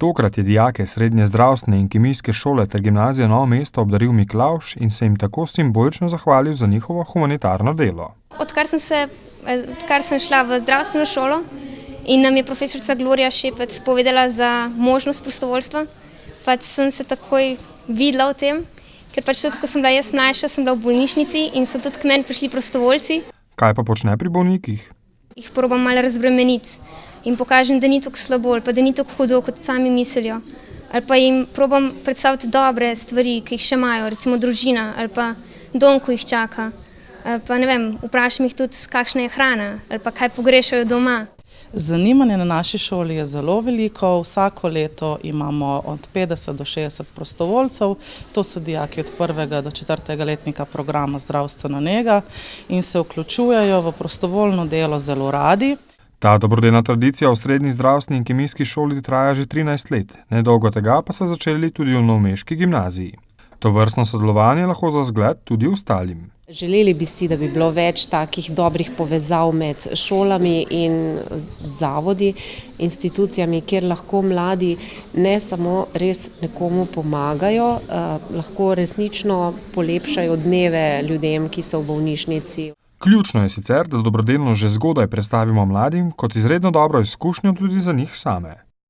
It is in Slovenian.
Tokrat je dijake srednje zdravstvene in kemijske šole ter gimnazije Novo mesto obdaril Miklavž in se jim tako simbolično zahvalil za njihovo humanitarno delo. Odkar sem šla v zdravstveno šolo in nam je profesorica Gloria Šepec povedala za možnost prostovoljstva, pa sem se takoj videla v tem, ker pač tudi, ko sem bila jaz mlajša, sem bila v bolnišnici in so tudi k meni prišli prostovoljci. Kaj pa počne pri bolnikih? Jih probam malo razbremeniti in pokažem, da ni tako slabo ali pa da ni tako hudo, kot sami mislijo. Ali pa jim probam predstaviti dobre stvari, ki jih še imajo, recimo družina ali pa dom, ko jih čaka. Ali pa ne vem, vprašam jih tudi, kakšna je hrana ali pa kaj pogrešajo doma. Zanimanje na naši šoli je zelo veliko. Vsako leto imamo od 50 do 60 prostovoljcev. To so dijaki od 1. do 4. letnika programa Zdravstvena nega in se vključujejo v prostovoljno delo zelo radi. Ta dobrodelna tradicija v srednji zdravstveni in kemijski šoli traja že 13 let. Nedolgo tega pa so začeli tudi v novomeški gimnaziji. Tovrstno sodelovanje lahko za zgled tudi ostalim. Želeli bi si, da bi bilo več takih dobrih povezav med šolami in zavodi, institucijami, kjer lahko mladi ne samo res nekomu pomagajo, lahko resnično polepšajo dneve ljudem, ki so v bolnišnici. Ključno je sicer, da dobrodelno že zgodaj predstavimo mladim kot izredno dobro izkušnjo tudi za njih same.